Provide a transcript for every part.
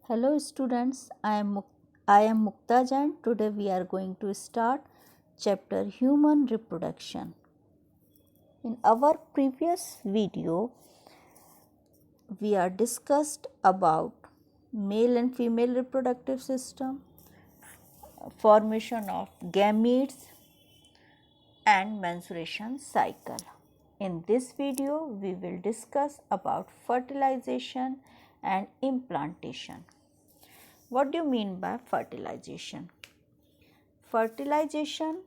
Hello students, I am Mukta Jain. Today we are going to start chapter Human Reproduction. In our previous video, we are discussed about male and female reproductive system, formation of gametes and menstruation cycle. In this video, we will discuss about fertilization and implantation. What do you mean by fertilization? Fertilization,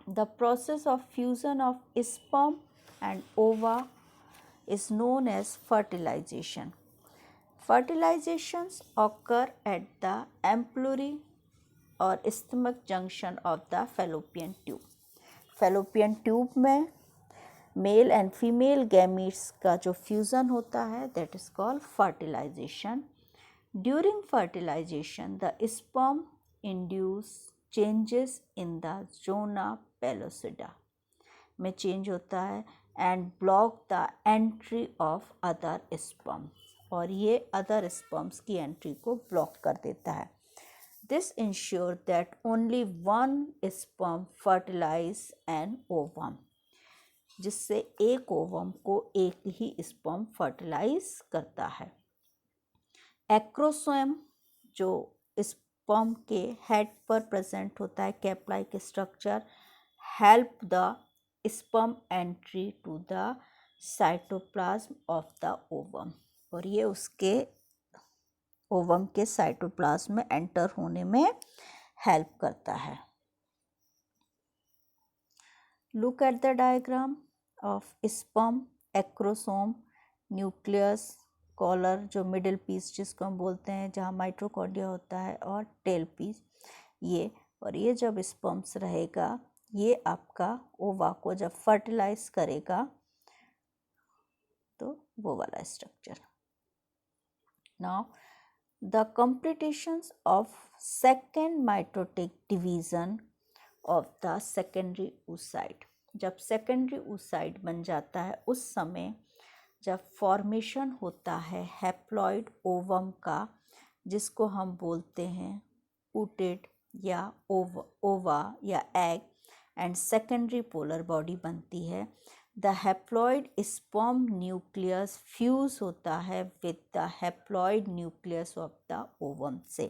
the process of fusion of sperm and ova, is known as fertilization. Fertilizations occur at the ampullary और stomach junction of the fallopian tube. Fallopian tube में male and female gametes का जो fusion होता है that is called fertilisation. During fertilisation the sperm induce changes in the zona pellucida में change होता है and block the entry of other sperm, और ये अदर स्पर्म्स की एंट्री को ब्लॉक कर देता है. This ensure that only one sperm fertilise an ovum, जिससे एक ओवम को एक ही स्पर्म फर्टिलाइज करता है. एक्रोसोम जो स्पर्म के हेड पर प्रेजेंट होता है, cap like structure, help the sperm entry to the cytoplasm of the ovum, और ये उसके ओवम के साइटोप्लाज्म में एंटर होने में हेल्प करता है. Look at the diagram of sperm, acrosome, nucleus, collar जो मिडिल पीस जिसको हम बोलते हैं जहाँ माइटोकॉन्ड्रिया होता है, और टेल पीस ये जब स्पर्म्स रहेगा ये आपका ओवा को जब फर्टिलाइज करेगा तो वो वाला structure. Now the complications of second mitotic division of the secondary oocyte. जब सेकेंडरी oocyte बन जाता है उस समय जब फॉर्मेशन होता है हैप्लॉइड ओवम का, जिसको हम बोलते हैं ऊटेड या ओवा या egg, and secondary polar body बनती है. The haploid sperm nucleus fuse होता है with the haploid nucleus of the ovum से.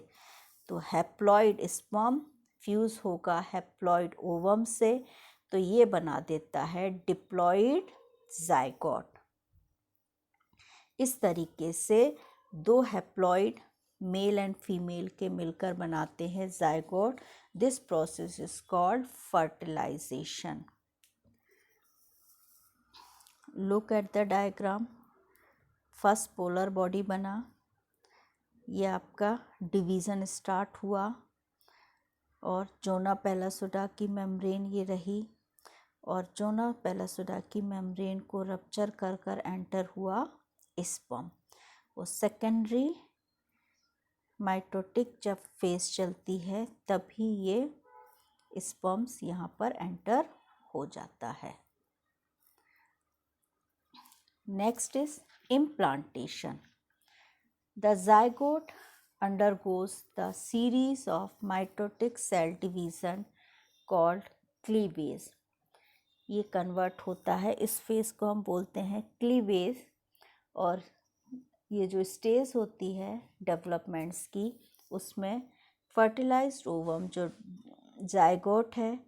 तो हैप्लॉइड स्पर्म फ्यूज होगा हैप्लॉइड ओवम से, तो ये बना देता है डिप्लॉइड जाइगोट. इस तरीके से दो हैप्लॉइड मेल एंड फीमेल के मिलकर बनाते हैं zygote. This process is called fertilisation. Look at the diagram. First polar body बना, ये आपका डिवीज़न स्टार्ट हुआ, और जोना पेलासोडा की मेम्ब्रेन ये रही, और जोना पेलासोडा की मेम्ब्रेन को रप्चर कर कर एंटर हुआ स्पर्म. वो सेकेंडरी माइटोटिक जब फेज चलती है तभी ये स्पर्म्स यहाँ पर एंटर हो जाता है. Next is implantation. The zygote undergoes the series of mitotic cell division called cleavage. ये कन्वर्ट होता है, इस फेज को हम बोलते हैं क्लीवेज, और ये जो स्टेज होती है डेवलपमेंट्स की उसमें फर्टिलाइज्ड ओवम जो जाइगोट है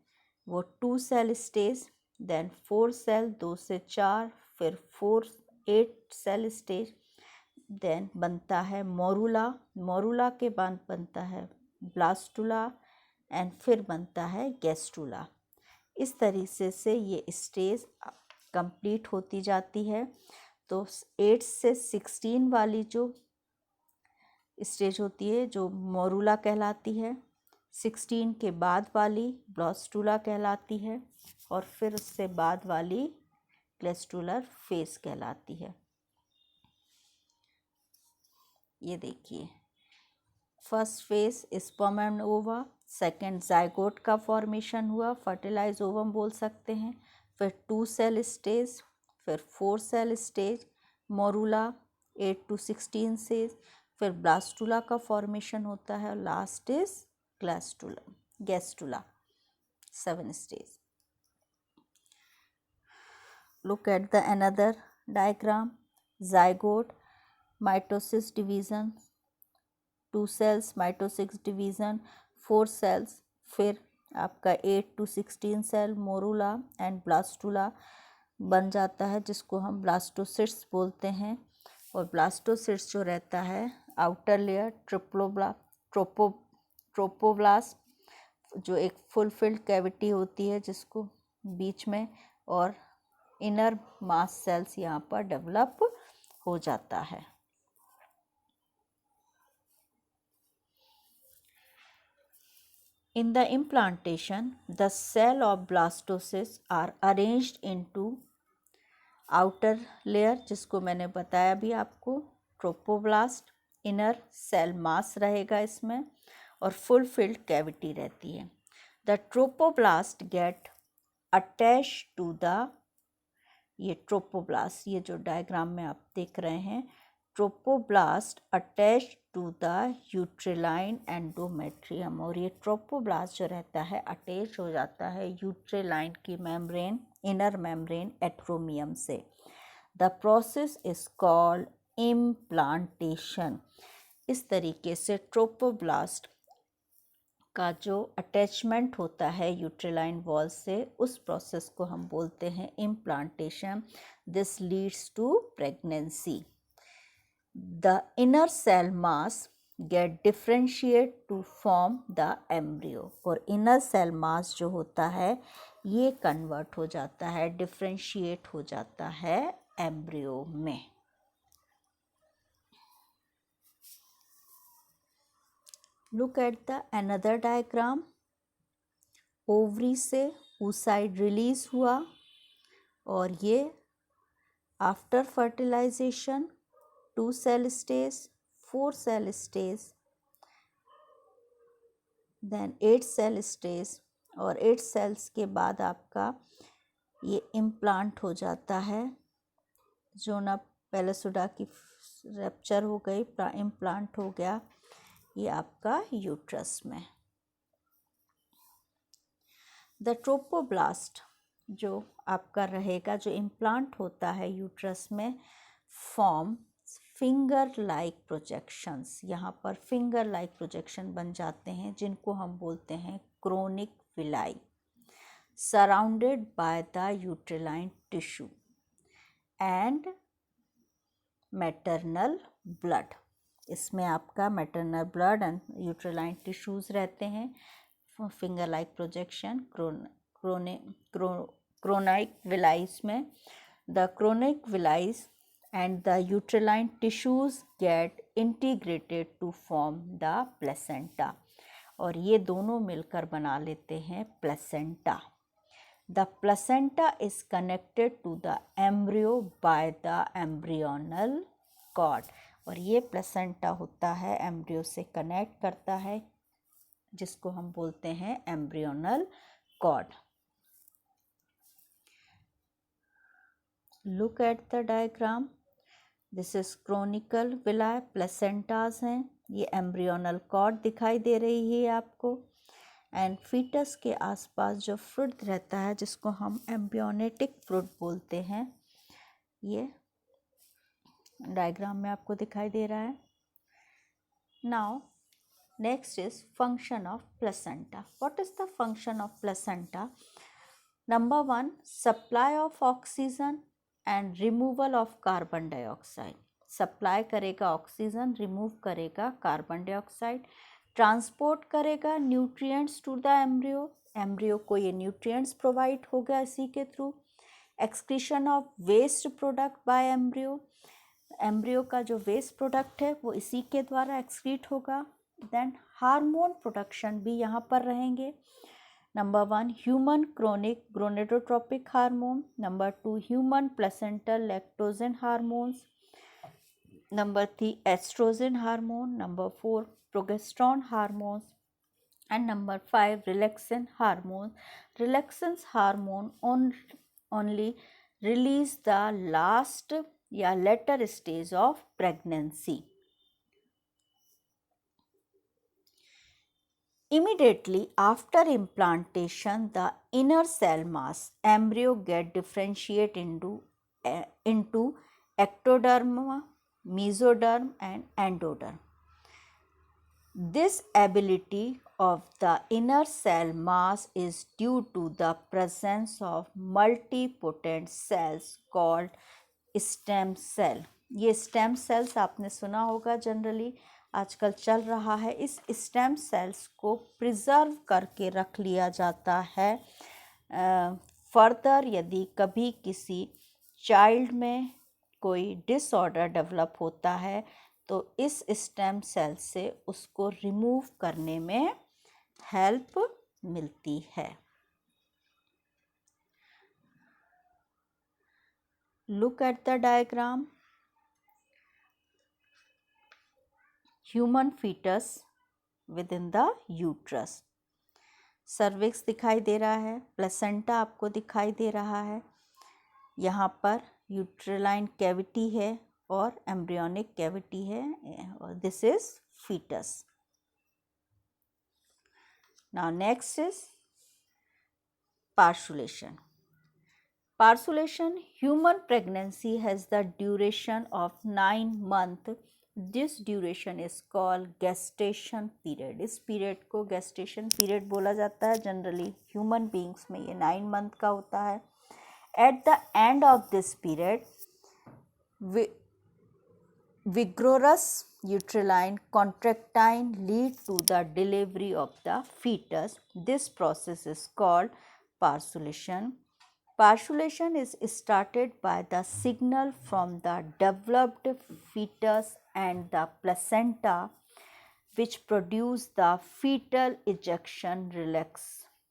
वो 2 सेल स्टेज, देन 4 सेल 2 से 4, फिर 8 सेल स्टेज, देन बनता है मोरूला के बाद बनता है ब्लास्टुला, एंड फिर बनता है गेस्टुला. इस तरीके से ये स्टेज कंप्लीट होती जाती है. तो 8 से 16 वाली जो स्टेज होती है जो मोरूला कहलाती है, 16 के बाद वाली ब्लास्टुला कहलाती है, और फिर उससे बाद वाली ग्लेस्टुलर फेज कहलाती है. ये देखिए, first phase sperm and ova, second zygote का फॉर्मेशन हुआ, फर्टिलाइज ओवम बोल सकते हैं, फिर 2 सेल स्टेज, फिर 4 cell stage, morula 8 to 16 stage, फिर ब्लास्टुला का फॉर्मेशन होता है और last is gastrula 7 stage. Look at the another diagram. Zygote, mitosis division, 2 cells, mitosis division, 4 cells, फिर आपका 8 to 16 cell morula and blastula बन जाता है, जिसको हम ब्लास्टोसिट्स बोलते हैं. और ब्लास्टोसिट्स जो रहता है आउटर लेयर ट्रोपोब्लास्ट, जो एक फुलफिल्ड कैविटी होती है जिसको बीच में, और इनर मास सेल्स यहाँ पर डेवलप हो जाता है. In the implantation, the cell of blastocysts are arranged into outer layer, जिसको मैंने बताया भी आपको, ट्रोपोब्लास्ट, इनर सेल मास रहेगा इसमें, और फुलफिल्ड कैविटी रहती है. The trophoblast get attach to the, ये ट्रोपोब्लास्ट, ये जो डायग्राम में आप देख रहे हैं, trophoblast attach to the uterine endometrium. और ये ट्रोपोब्लास्ट जो रहता है अटैच हो जाता है यूट्रिलाइन की मेम्ब्रेन, इनर मेम्ब्रेन एट्रोमियम से. The process is called implantation. इस तरीके से ट्रोपोब्लास्ट का जो अटैचमेंट होता है यूट्रिलाइन वॉल से, उस प्रोसेस को हम बोलते हैं implantation. This leads to pregnancy. The inner cell mass get differentiate to form the embryo. और inner cell mass जो होता है ये कन्वर्ट हो जाता है, डिफ्रेंशिएट हो जाता है एम्ब्रियो में. Look at the another diagram. Ovary से oocyte रिलीज हुआ और ये after fertilisation 2 cell stage, 4 cell stage, then 8 cell stage, और 8 cells के बाद आपका ये इम्प्लांट हो जाता है. जोना पेलसुडा की रप्चर हो गई, इम्प्लांट हो गया ये आपका यूट्रस में. द ट्रोपोब्लास्ट जो आपका रहेगा, जो इम्प्लांट होता है यूट्रस में, फॉर्म फिंगर लाइक प्रोजेक्शंस. यहाँ पर फिंगर लाइक प्रोजेक्शन बन जाते हैं जिनको हम बोलते हैं chronic villi, surrounded by the uterine tissue and maternal blood. इसमें आपका maternal blood and uterine tissues रहते हैं. Finger like projection chronic villi में, the chronic villi and the uterine tissues get integrated to form the placenta. और ये दोनों मिलकर बना लेते हैं placenta. The placenta is connected to the embryo by the embryonal cord. और ये placenta होता है embryo से connect करता है, जिसको हम बोलते हैं embryonal cord. Look at the diagram. This is chronical villi, placentas हैं, ये एम्ब्रियोनल कॉर्ड दिखाई दे रही है आपको. एंड फीटस के आसपास जो फ्रूट रहता है जिसको हम एम्ब्रियोनेटिक फ्रूट बोलते हैं, ये डायग्राम में आपको दिखाई दे रहा है. Now next is function of placenta. What is the function of placenta? Number 1, supply of oxygen and removal of carbon dioxide. Supply करेगा ऑक्सीजन, रिमूव करेगा कार्बन डाइऑक्साइड, ट्रांसपोर्ट करेगा nutrients to the embryo. Embryo को ये nutrients provide होगा इसी के through. Excretion of waste product by embryo. Embryo का जो वेस्ट प्रोडक्ट है वो इसी के द्वारा एक्सक्रीट होगा. देन हार्मोन प्रोडक्शन भी यहाँ पर रहेंगे. Number 1, human chronic gonadotrophic hormone. Number 2, human placental lactogen hormones. Number 3, estrogen hormone. Number 4, progesterone hormones. And number 5, relaxin hormone. Relaxin hormone only release the last या later stage of pregnancy. Immediately after implantation, the inner cell mass embryo get differentiate into ectoderm, mesoderm and endoderm. This ability of the inner cell mass is due to the presence of multipotent cells called stem cell. ये stem cells आपने सुना होगा, generally आजकल चल रहा है. इस stem cells को प्रिजर्व करके रख लिया जाता है. फर्दर यदि कभी किसी चाइल्ड में कोई डिसऑर्डर डेवलप होता है तो इस स्टेम सेल से उसको रिमूव करने में हेल्प मिलती है. Look at the diagram. Human fetus within the uterus. Cervix दिखाई दे रहा है, प्लेसेंटा आपको दिखाई दे रहा है. यहाँ पर यूट्रलाइन कैविटी है और एम्ब्रियोनिक कैविटी है और this is foetus. Now next is parsulation. Parsulation, human pregnancy has the duration of 9 months. This duration is called gestation period. इस period को gestation period बोला जाता है. जनरली human beings में ये 9 month का होता है. At the end of this period, vigorous uterine contractile lead to the delivery of the fetus. This process is called parsulation. Parsulation is started by the signal from the developed fetus and the placenta, which produce the fetal ejection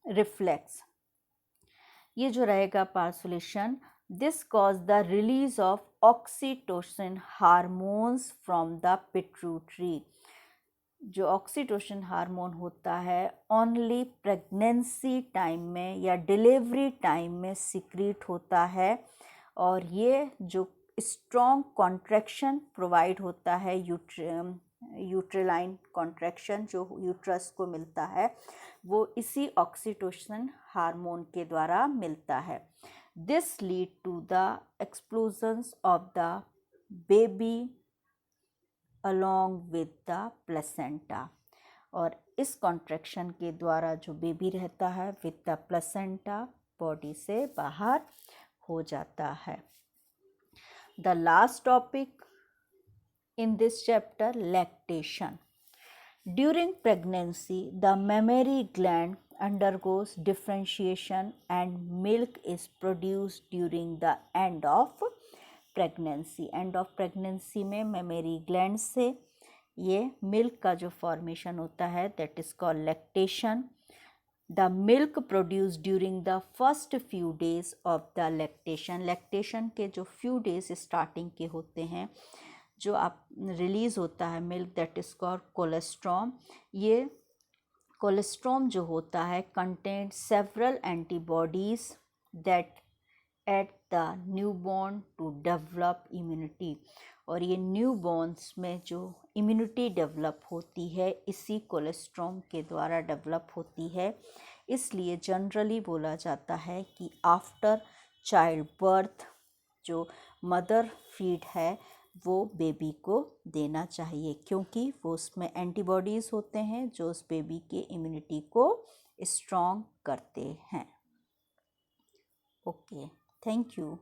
reflex. ये जो रहेगा parsulation, this cause the release of oxytocin hormones from the pituitary. जो oxytocin hormone होता है only pregnancy time में या delivery time में secrete होता है और ये जो स्ट्रॉन्ग कॉन्ट्रैक्शन प्रोवाइड होता है यूट्रलाइन कॉन्ट्रैक्शन जो यूट्रस को मिलता है वो इसी ऑक्सीटोसिन हार्मोन के द्वारा मिलता है. This lead to the explosions of the baby along with the placenta. और इस कॉन्ट्रैक्शन के द्वारा जो बेबी रहता है विद द प्लेसेंटा बॉडी से बाहर हो जाता है. The last topic in this chapter, lactation. During pregnancy the mammary gland undergoes differentiation and milk is produced during the end of pregnancy. End of pregnancy में mammary gland से ये milk का जो फॉर्मेशन होता है that is called lactation. The milk produce during the first few days of the lactation. Lactation के जो few days starting के होते हैं जो आप रिलीज होता है milk that is called colostrum. ये कोलेस्ट्रॉम जो होता है content several antibodies that at the newborn to develop immunity. और ये न्यूबॉर्न्स में जो इम्यूनिटी डेवलप होती है इसी कोलेस्ट्रॉम के द्वारा डेवलप होती है. इसलिए जनरली बोला जाता है कि आफ्टर चाइल्ड बर्थ जो मदर फीड है वो बेबी को देना चाहिए क्योंकि वो उसमें एंटीबॉडीज़ होते हैं जो उस बेबी के इम्यूनिटी को स्ट्रॉन्ग करते हैं. Okay, thank you.